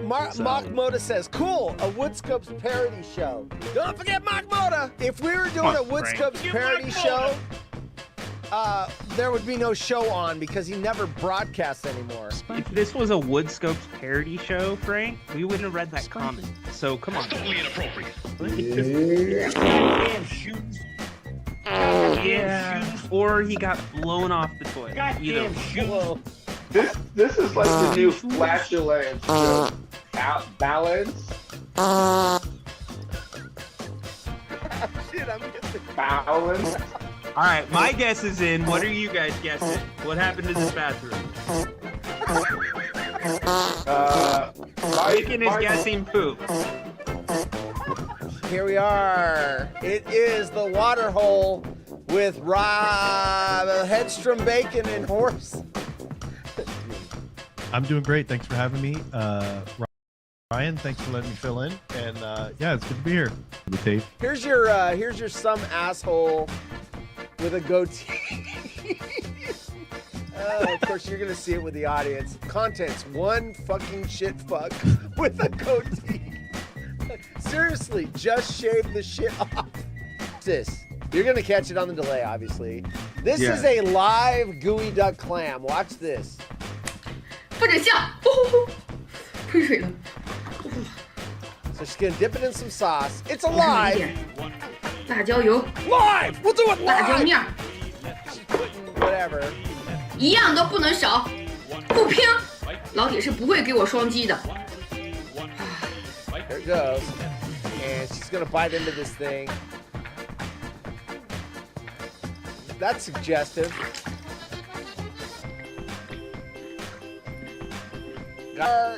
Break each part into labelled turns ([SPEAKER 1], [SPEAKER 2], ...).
[SPEAKER 1] Mark Moda says, cool, a Woodscopes parody show. Don't forget Mark Moda. If we were doing a Woodscopes parody show, there would be no show on because he never broadcasts anymore.
[SPEAKER 2] If this was a Woodscopes parody show, Frank, we wouldn't have read that comment. So come on.
[SPEAKER 3] Totally inappropriate.
[SPEAKER 2] Look at this goddamn shoes. Yeah. Or he got blown off the toy.
[SPEAKER 4] Goddamn shoes.
[SPEAKER 5] This is like the new flatulence joke. Balance.
[SPEAKER 1] Shit, I'm guessing.
[SPEAKER 5] Balance.
[SPEAKER 2] All right, my guess is in. What are you guys guessing? What happened in this bathroom? Bacon is guessing poop.
[SPEAKER 1] Here we are. It is the Waterhole with Headstrom Bacon and Horse.
[SPEAKER 6] I'm doing great. Thanks for having me. Ryan, thanks for letting me fill in. And yeah, it's good to be here. The tape.
[SPEAKER 1] Here's your some asshole with a goatee. Of course, you're gonna see it with the audience. Contents: one fucking shit fuck with a goatee. Seriously, just shave the shit off. This. You're gonna catch it on the delay, obviously. This is a live gooey duck clam. Watch this.
[SPEAKER 7] 不准笑，喷水了。
[SPEAKER 1] So she's gonna dip it in some sauce. It's alive.
[SPEAKER 7] 辣椒油
[SPEAKER 1] Live. We'll do it
[SPEAKER 7] 辣椒
[SPEAKER 1] live.
[SPEAKER 7] 面儿
[SPEAKER 1] She's putting whatever.
[SPEAKER 7] 一样都不能少，不拼，老铁是不会给我双击的。
[SPEAKER 1] There it goes. And she's gonna bite into this thing. That's suggestive.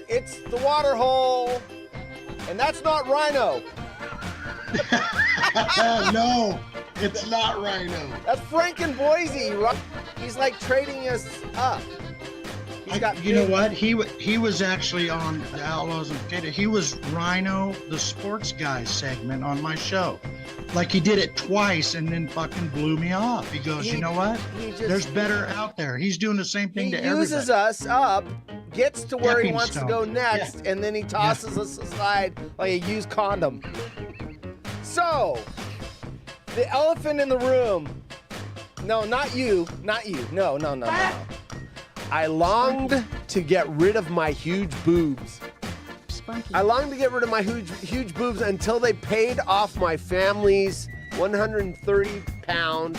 [SPEAKER 1] It's the Waterhole. And that's not Rhino.
[SPEAKER 8] No, it's not Rhino.
[SPEAKER 1] That's Frank and Boise. He's like trading us up.
[SPEAKER 8] You know what? He was actually on the Outlaws and Potato. He was Rhino, the sports guy segment on my show. Like he did it twice and then fucking blew me off. He goes, you know what? There's better out there. He's doing the same thing to everybody.
[SPEAKER 1] He uses us up, gets to where he wants to go next, and then he tosses us aside like a used condom. So, the elephant in the room. No, not you. Not you. No. I longed to get rid of my huge boobs. I longed to get rid of my huge boobs until they paid off my family's 130 pounds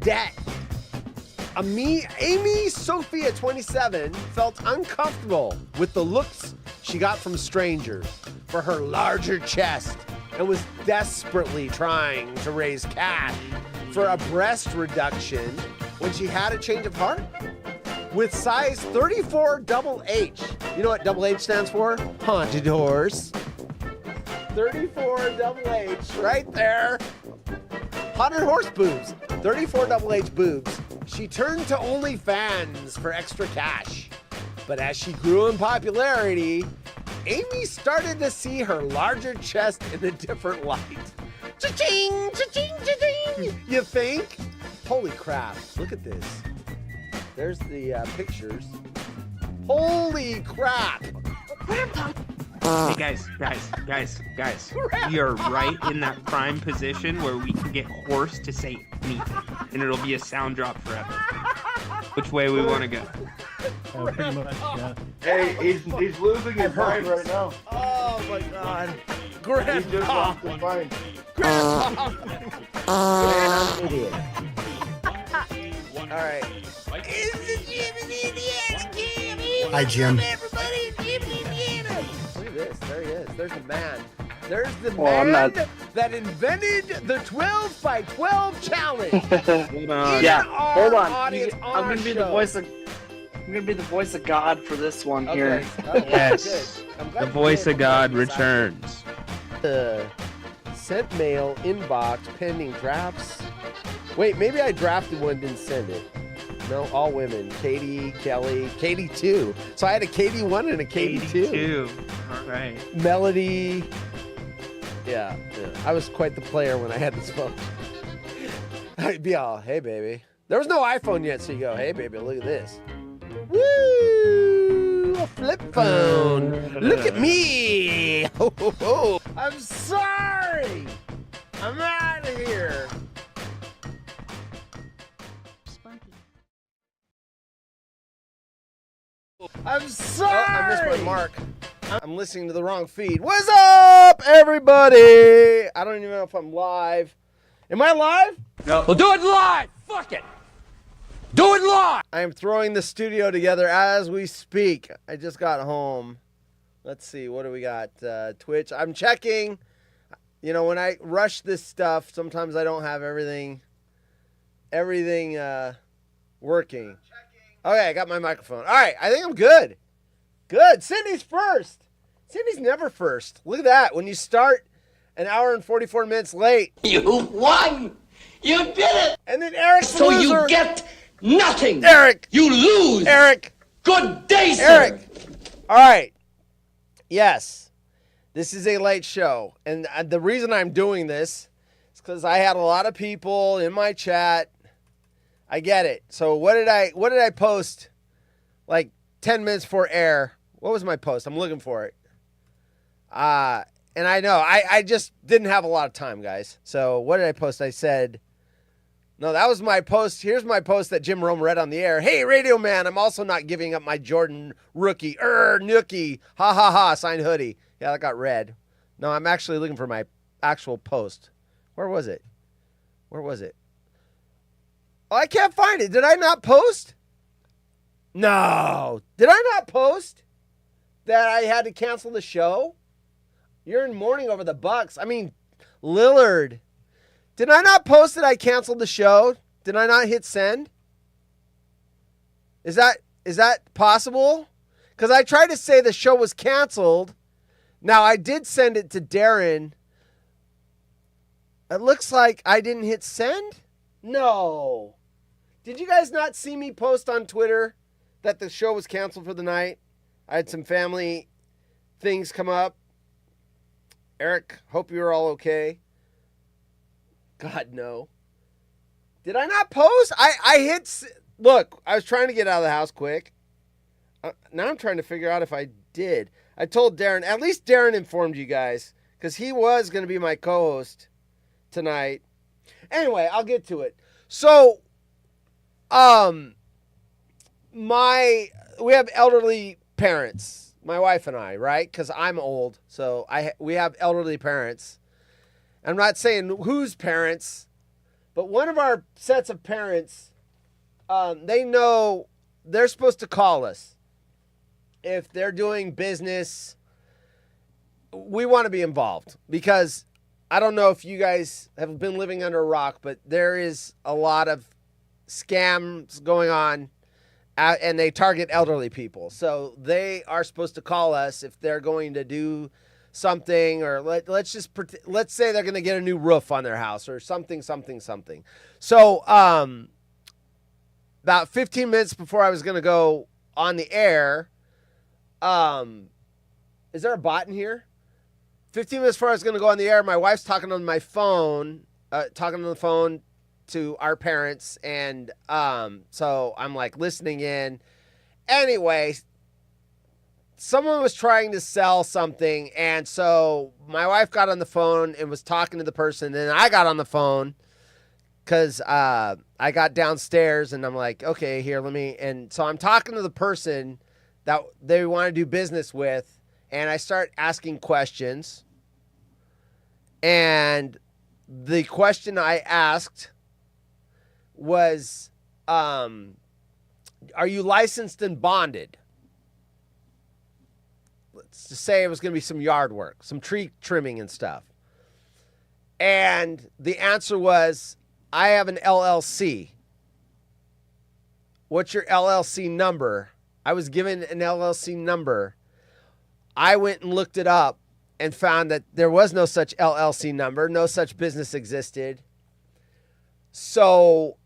[SPEAKER 1] debt. Amy Sophia, 27, felt uncomfortable with the looks she got from strangers for her larger chest and was desperately trying to raise cash for a breast reduction when she had a change of heart. With size 34 double H. You know what double H stands for? Haunted horse. 34 double H, right there. Haunted horse boobs. 34 double H boobs. She turned to OnlyFans for extra cash. But as she grew in popularity, Amy started to see her larger chest in a different light. Cha-ching, cha-ching, cha-ching. You think? Holy crap, look at this. There's the pictures. Holy crap!
[SPEAKER 2] Hey guys. We are right in that prime position where we can get horse to say anything, and it'll be a sound drop forever. Which way we want to go?
[SPEAKER 6] Pretty much, yeah.
[SPEAKER 5] Hey, he's losing his mind right now.
[SPEAKER 1] Oh my god.
[SPEAKER 5] He just
[SPEAKER 1] Grandpa!
[SPEAKER 5] lost his mind.
[SPEAKER 1] Grandpa! Idiot. Alright.
[SPEAKER 8] Hi, Jim.
[SPEAKER 1] Look at this. There he is. There's the man. There's the man that invented the 12 by 12 challenge.
[SPEAKER 2] Hold on.
[SPEAKER 4] Yeah, hold on.
[SPEAKER 1] I'm
[SPEAKER 4] gonna be the voice of God for this one here.
[SPEAKER 2] Yes. The voice of God returns.
[SPEAKER 1] Sent mail inbox pending drafts. Wait, maybe I drafted one, didn't send it. No, all women. Katie, Kelly, Katie 2. So I had a Katie 1 and a Katie 2.
[SPEAKER 2] All right.
[SPEAKER 1] Melody. Yeah. I was quite the player when I had this phone. I'd be all, hey, baby. There was no iPhone yet, so you go, hey, baby, look at this. Woo! little flip phone. Look at me. Ho, ho, ho. I'm sorry. I'm out of here. I'm sorry. Oh, I missed my mark. I'm listening to the wrong feed. What's up, everybody? I don't even know if I'm live. Am I live?
[SPEAKER 3] No. Well, do it live. Fuck it. Do it live.
[SPEAKER 1] I am throwing the studio together as we speak. I just got home. Let's see. What do we got? Twitch. I'm checking. You know, when I rush this stuff, sometimes I don't have everything working. Okay, I got my microphone. All right, I think I'm good. Good. Cindy's first. Cindy's never first. Look at that. When you start an hour and 44 minutes late.
[SPEAKER 3] You won. You did it.
[SPEAKER 1] And then Eric's
[SPEAKER 3] So
[SPEAKER 1] the loser.
[SPEAKER 3] you get nothing.
[SPEAKER 1] Eric.
[SPEAKER 3] You lose.
[SPEAKER 1] Eric.
[SPEAKER 3] Good day, sir.
[SPEAKER 1] Eric. All right. Yes. This is a late show. And the reason I'm doing this is because I had a lot of people in my chat. I get it. So what did I post like 10 minutes before air? What was my post? I'm looking for it. And I know I just didn't have a lot of time, guys. So what did I post? I said, no, that was my post. Here's my post that Jim Rome read on the air. Hey, Radio Man, I'm also not giving up my Jordan rookie. Nookie. Ha ha ha. Signed hoodie. Yeah, that got read. No, I'm actually looking for my actual post. Where was it? Oh, I can't find it. Did I not post? No. Did I not post that I had to cancel the show? You're in mourning over the Bucks. I mean, Lillard. Did I not post that I canceled the show? Did I not hit send? Is that possible? Because I tried to say the show was canceled. Now, I did send it to Darren. It looks like I didn't hit send? No. Did you guys not see me post on Twitter that the show was canceled for the night? I had some family things come up. Eric, hope you're all okay. God, no. Did I not post? I hit... Look, I was trying to get out of the house quick. Now I'm trying to figure out if I did. I told Darren, at least Darren informed you guys, because he was going to be my co-host tonight. Anyway, I'll get to it. So... we have elderly parents, my wife and I, right? Because I'm old, so we have elderly parents. I'm not saying whose parents, but one of our sets of parents, they know they're supposed to call us if they're doing business. We want to be involved because I don't know if you guys have been living under a rock, but there is a lot of scams going on, and they target elderly people. So they are supposed to call us if they're going to do something, or let's say they're going to get a new roof on their house or something. So about 15 minutes before I was going to go on the air, is there a bot in here? 15 minutes before I was going to go on the air, my wife's talking on the phone to our parents, and so I'm like listening in. Anyway, someone was trying to sell something, and so my wife got on the phone and was talking to the person, and then I got on the phone because I got downstairs, and I'm like, okay, here, and so I'm talking to the person that they want to do business with, and I start asking questions, and the question I asked was, are you licensed and bonded? Let's just say it was going to be some yard work, some tree trimming and stuff. And the answer was, I have an LLC. What's your LLC number? I was given an LLC number. I went and looked it up and found that there was no such LLC number. No such business existed. So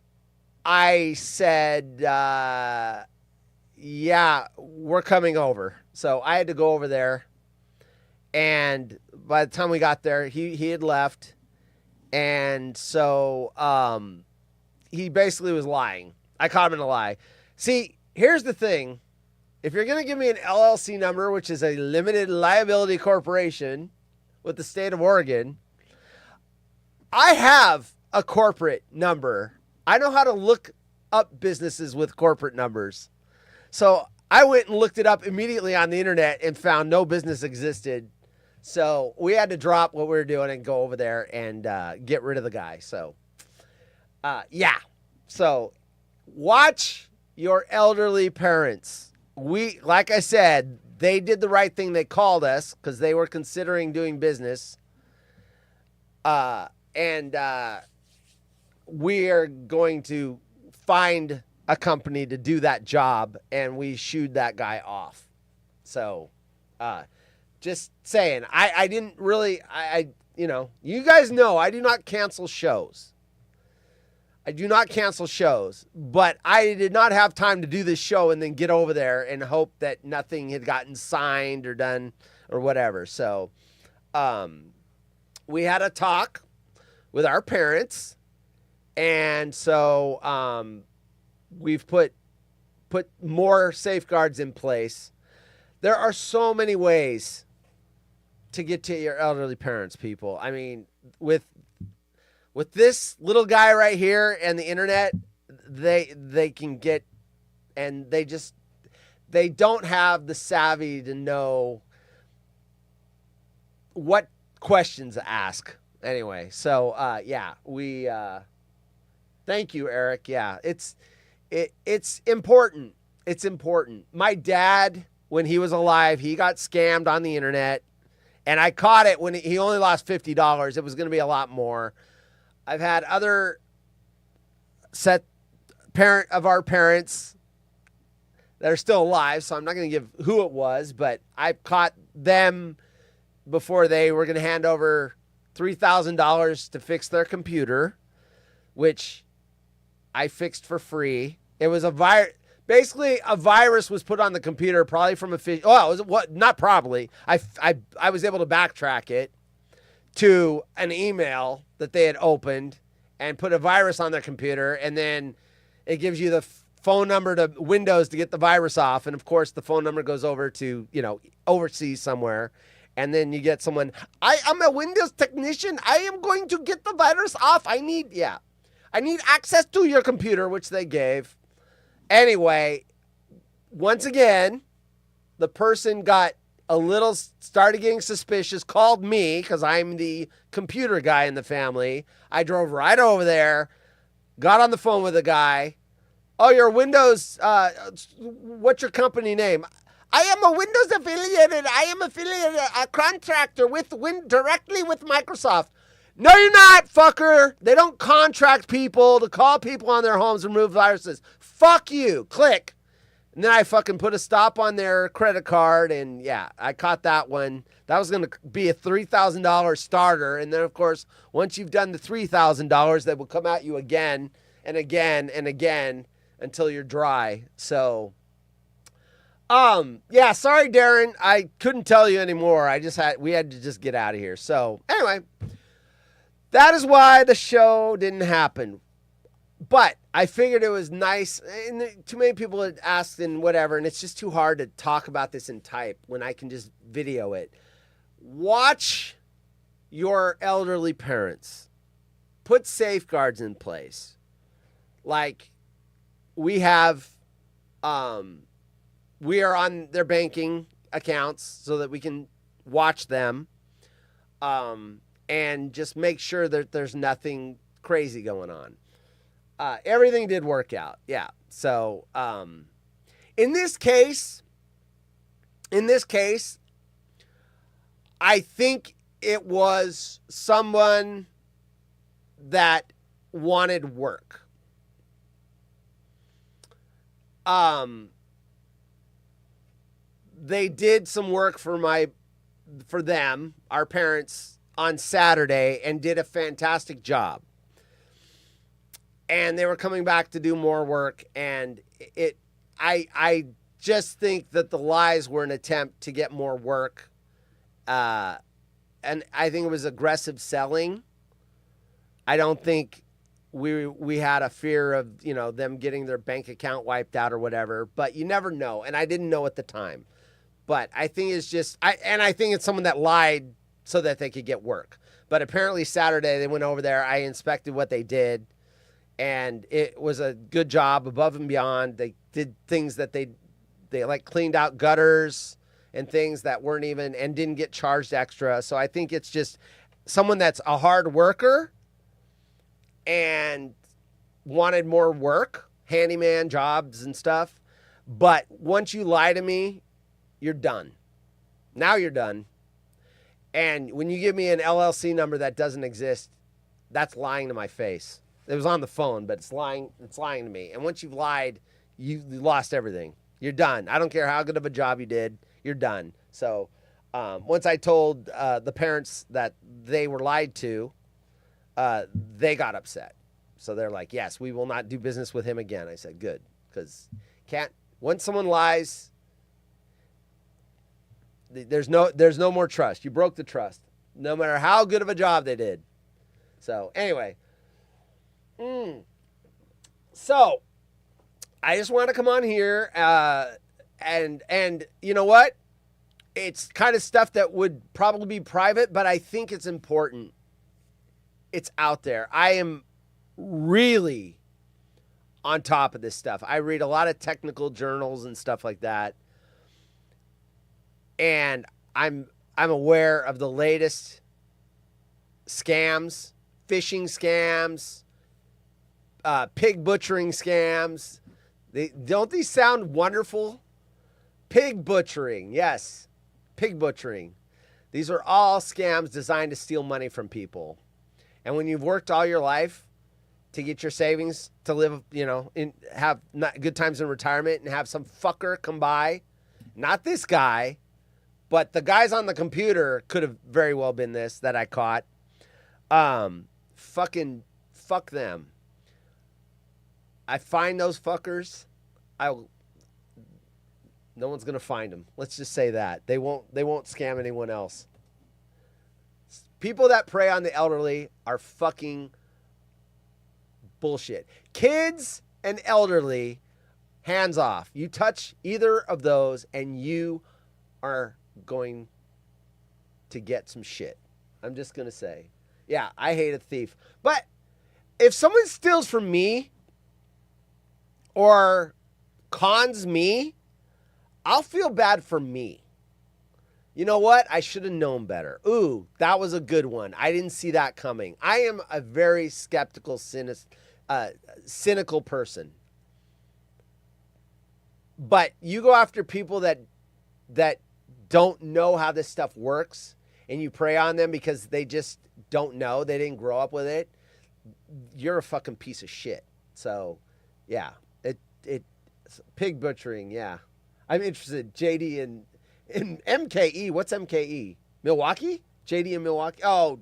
[SPEAKER 1] I said, yeah, we're coming over. So I had to go over there. And by the time we got there, he had left. And so he basically was lying. I caught him in a lie. See, here's the thing. if you're going to give me an LLC number, which is a limited liability corporation with the state of Oregon, I have a corporate number. I know how to look up businesses with corporate numbers. So I went and looked it up immediately on the internet and found no business existed. So we had to drop what we were doing and go over there and get rid of the guy. So, yeah. So watch your elderly parents. Like I said, they did the right thing. They called us because they were considering doing business. And we are going to find a company to do that job, and we shooed that guy off. So, just saying, I didn't really, you guys know I do not cancel shows. I do not cancel shows, but I did not have time to do this show and then get over there and hope that nothing had gotten signed or done or whatever. So, we had a talk with our parents, and so, we've put more safeguards in place. There are so many ways to get to your elderly parents, people. I mean, with this little guy right here and the internet, they can get, and they don't have the savvy to know what questions to ask. Anyway, so yeah, we thank you, Eric. Yeah, it's important. It's important. My dad, when he was alive, he got scammed on the internet, and I caught it when he only lost $50. It was going to be a lot more. I've had other parent of our parents that are still alive, so I'm not going to give who it was, but I caught them before they were going to hand over $3,000 to fix their computer, which I fixed for free. It was basically a virus was put on the computer, probably from a fish. Oh, it was what? Not probably. I was able to backtrack it to an email that they had opened and put a virus on their computer, and then it gives you the phone number to Windows to get the virus off, and of course the phone number goes over to overseas somewhere, and then you get someone. I'm a Windows technician. I am going to get the virus off. I need access to your computer, which they gave. Anyway, once again, the person started getting suspicious, called me because I'm the computer guy in the family. I drove right over there, got on the phone with the guy. Oh, you're Windows, what's your company name? I am a Windows affiliated. I am affiliated, a contractor directly with Microsoft. No, you're not, fucker. They don't contract people to call people on their homes and remove viruses. Fuck you. Click. And then I fucking put a stop on their credit card, and yeah, I caught that one. That was going to be a $3,000 starter. And then, of course, once you've done the $3,000, they will come at you again and again and again until you're dry. So, yeah, sorry, Darren. I couldn't tell you anymore. We had to just get out of here. So, anyway, that is why the show didn't happen. But I figured it was nice, and too many people had asked and whatever, and it's just too hard to talk about this in type when I can just video it. Watch your elderly parents. Put safeguards in place. Like we have, we are on their banking accounts so that we can watch them, and just make sure that there's nothing crazy going on. Everything did work out. Yeah. So, in this case, I think it was someone that wanted work. They did some work for them, our parents, on Saturday, and did a fantastic job. And they were coming back to do more work, and I just think that the lies were an attempt to get more work, and I think it was aggressive selling. I don't think we had a fear of, them getting their bank account wiped out or whatever, but you never know. And I didn't know at the time. But I think it's just, I think it's someone that lied so that they could get work. But apparently Saturday they went over there. I inspected what they did, and it was a good job, above and beyond. They did things that they like cleaned out gutters and things that weren't even, and didn't get charged extra. So I think it's just someone that's a hard worker and wanted more work, handyman jobs and stuff. But once you lie to me, you're done. Now you're done. And when you give me an LLC number that doesn't exist, that's lying to my face. It was on the phone, but it's lying to me. And once you've lied, you lost everything. You're done. I don't care how good of a job you did. You're done. So once I told the parents that they were lied to, they got upset. So they're like, yes, we will not do business with him again. I said, good, because once someone lies, there's no more trust. You broke the trust, no matter how good of a job they did. So anyway, so I just want to come on here, and you know what? It's kind of stuff that would probably be private, but I think it's important. It's out there. I am really on top of this stuff. I read a lot of technical journals and stuff like that. And I'm aware of the latest scams, phishing scams, pig butchering scams. Don't these sound wonderful? Pig butchering, yes, pig butchering. These are all scams designed to steal money from people. And when you've worked all your life to get your savings to live, have good times in retirement, and have some fucker come by, not this guy, but the guys on the computer could have very well been this that I caught. Fucking fuck them. I find those fuckers. No one's gonna find them. Let's just say that they won't scam anyone else. People that prey on the elderly are fucking bullshit. Kids and elderly, hands off. You touch either of those and you are going to get some shit. I'm just going to say. Yeah, I hate a thief. But if someone steals from me or cons me, I'll feel bad for me. You know what? I should have known better. Ooh, that was a good one. I didn't see that coming. I am a very skeptical, cynical person. But you go after people that don't know how this stuff works, and you prey on them because they just don't know, they didn't grow up with it, you're a fucking piece of shit. So, yeah, pig butchering, yeah. I'm interested. JD in MKE. What's MKE? Milwaukee? JD in Milwaukee? Oh,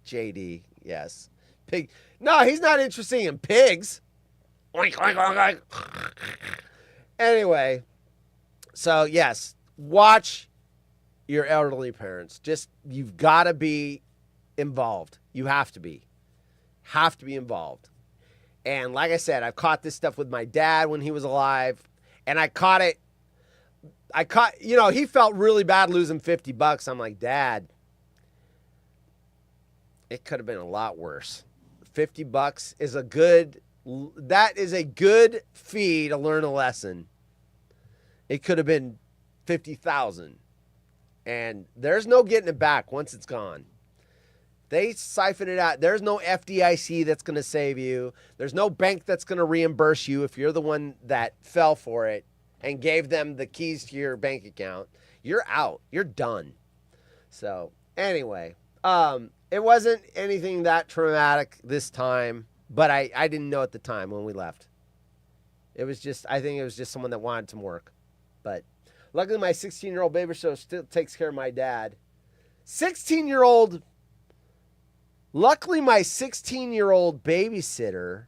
[SPEAKER 1] JD, yes. Pig. No, he's not interested in pigs. Oink, oink, oink, oink. Anyway, so yes, watch your elderly parents. You've got to be involved. You have to be. Have to be involved. And like I said, I've caught this stuff with my dad when he was alive. And I caught, he felt really bad losing $50. I'm like, Dad, it could have been a lot worse. $50 is a good fee to learn a lesson. It could have been 50,000. And there's no getting it back once it's gone. They siphon it out. There's no FDIC that's going to save you. There's no bank that's going to reimburse you if you're the one that fell for it and gave them the keys to your bank account. You're out. You're done. So anyway, it wasn't anything that traumatic this time, but I didn't know at the time when we left. I think it was just someone that wanted some work. But luckily my 16-year-old baby still takes care of my dad. Luckily my 16-year-old babysitter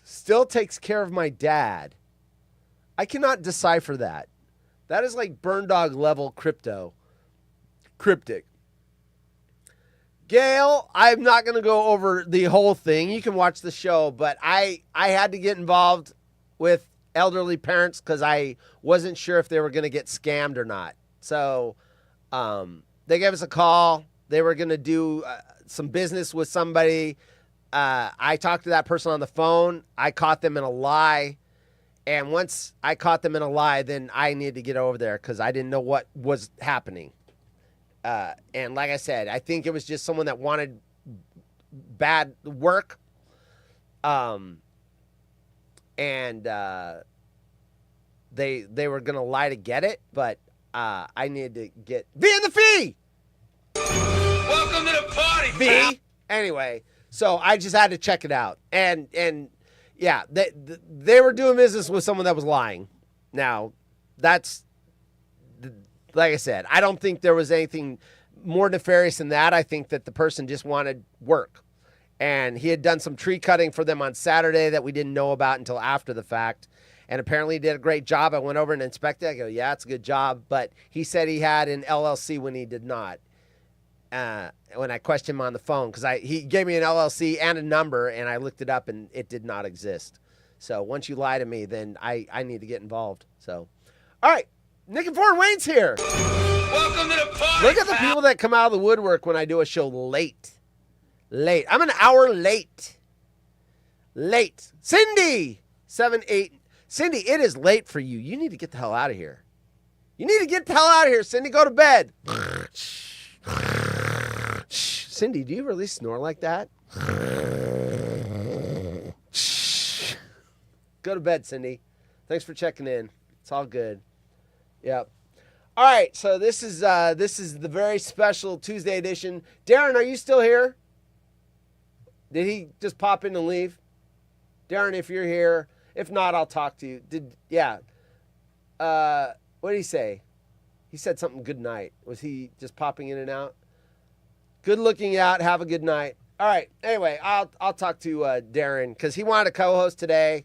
[SPEAKER 1] still takes care of my dad. I cannot decipher that. That is like burn dog level cryptic. Gail, I'm not going to go over the whole thing. You can watch the show, but I had to get involved with elderly parents because I wasn't sure if they were going to get scammed or not. So they gave us a call. They were going to do some business with somebody. I talked to that person on the phone. I caught them in a lie. And once I caught them in a lie, then I needed to get over there because I didn't know what was happening. And like I said, I think it was just someone that wanted bad work. And they were going to lie to get it, but I needed to get V in the fee.
[SPEAKER 3] Welcome to the party,
[SPEAKER 1] V. Anyway, so I just had to check it out. And yeah, they were doing business with someone that was lying. Now, that's, like I said, I don't think there was anything more nefarious than that. I think that the person just wanted work. And he had done some tree cutting for them on Saturday that we didn't know about until after the fact. And apparently he did a great job. I went over and inspected it. I go, yeah, it's a good job. But he said he had an LLC when he did not. When I questioned him on the phone, because he gave me an LLC and a number, and I looked it up, and it did not exist. So once you lie to me, then I need to get involved. So, all right, Nick and Fort Wayne's here.
[SPEAKER 3] Welcome to the party.
[SPEAKER 1] Look at the people that come out of the woodwork when I do a show late. I'm an hour late. Cindy, 7-8. Cindy, it is late for you. You need to get the hell out of here. Cindy. Go to bed. Cindy, do you really snore like that? Go to bed, Cindy. Thanks for checking in. It's all good. Yep. All right, so this is the very special Tuesday edition. Darren, are you still here? Did he just pop in and leave? Darren, if you're here. If not, I'll talk to you. What did he say? He said something good night. Was he just popping in and out? Good looking out. Have a good night. All right. Anyway, I'll talk to Darren because he wanted to co-host today,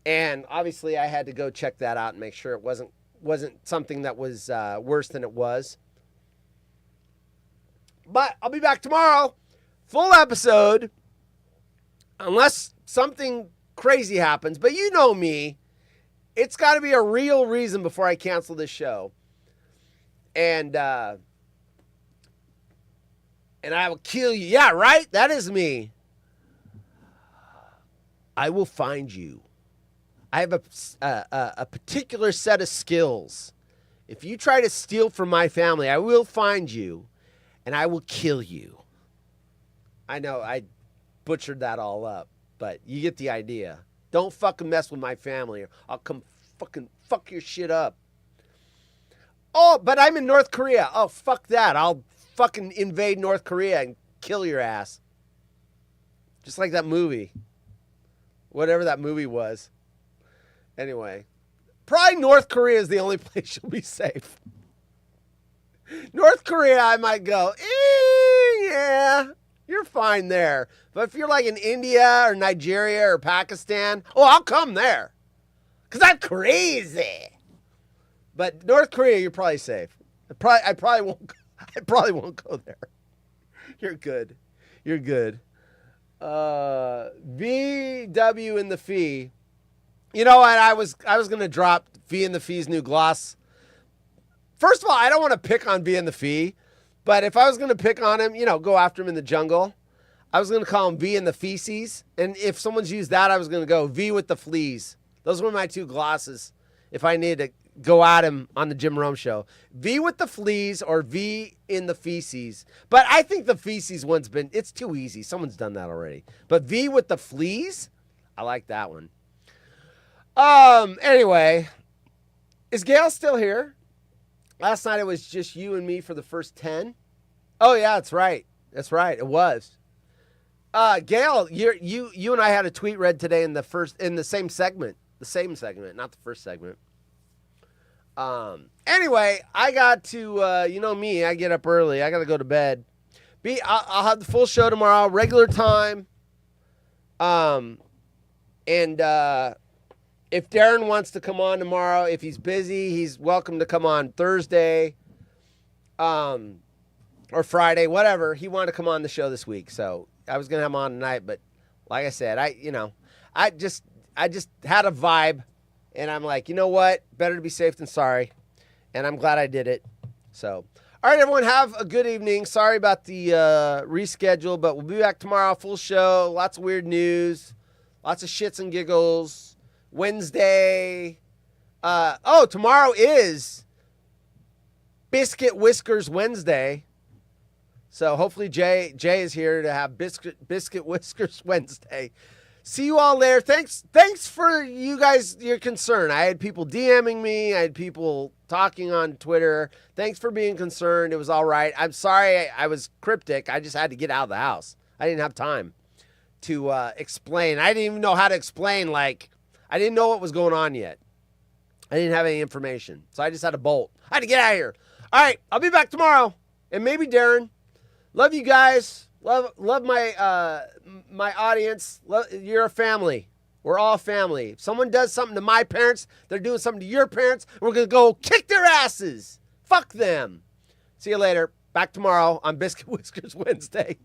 [SPEAKER 1] and obviously I had to go check that out and make sure it wasn't something that was worse than it was. But I'll be back tomorrow, full episode, unless something crazy happens. But you know me, it's got to be a real reason before I cancel this show, and I will kill you. Yeah, right? That is me. I will find you. I have a particular set of skills. If you try to steal from my family, I will find you, and I will kill you. I know I butchered that all up, but you get the idea. Don't fucking mess with my family, or I'll come fucking fuck your shit up. Oh, but I'm in North Korea. Oh, fuck that. I'll fucking invade North Korea and kill your ass. Just like that movie. Whatever that movie was. Anyway. Probably North Korea is the only place you'll be safe. North Korea, I might go, yeah, you're fine there. But if you're like in India or Nigeria or Pakistan, oh, I'll come there. Because I'm crazy. But North Korea, you're probably safe. I probably won't go there. You're good. VW in the fee. You know what? I was gonna drop V in the fee's new gloss. First of all, I don't want to pick on V in the fee, but if I was gonna pick on him, go after him in the jungle. I was gonna call him V in the feces, and if someone's used that, I was gonna go V with the fleas. Those were my two glosses. If I needed to go at him on the Jim Rome show. V with the fleas or V in the feces. But I think the feces one's it's too easy. Someone's done that already. But V with the fleas, I like that one. Anyway, is Gail still here? Last night it was just you and me for the first 10. Oh yeah, that's right. It was. Gail, you and I had a tweet read today in the same segment. The same segment, not the first segment. Anyway, I got to, me, I get up early. I got to go to bed. I'll have the full show tomorrow, regular time. And if Darren wants to come on tomorrow, if he's busy, he's welcome to come on Thursday. or Friday, whatever. He wanted to come on the show this week, so I was gonna have him on tonight. But like I said, I just had a vibe, and I'm like, you know what? Better to be safe than sorry, and I'm glad I did it. So, all right, everyone, have a good evening. Sorry about the reschedule, but we'll be back tomorrow, full show. Lots of weird news, lots of shits and giggles. Wednesday. Tomorrow is Biscuit Whiskers Wednesday. So hopefully Jay is here to have Biscuit Whiskers Wednesday. See you all there. Thanks for you guys, your concern. I had people DMing me. I had people talking on Twitter. Thanks for being concerned. It was all right. I'm sorry I was cryptic. I just had to get out of the house. I didn't have time to explain. I didn't even know how to explain. Like, I didn't know what was going on yet. I didn't have any information. So I just had to bolt. I had to get out of here. All right, I'll be back tomorrow. And maybe Darren. Love you guys. Love my my audience. You're a family. We're all family. If someone does something to my parents, they're doing something to your parents, we're going to go kick their asses. Fuck them. See you later. Back tomorrow on Biscuit Whiskers Wednesday.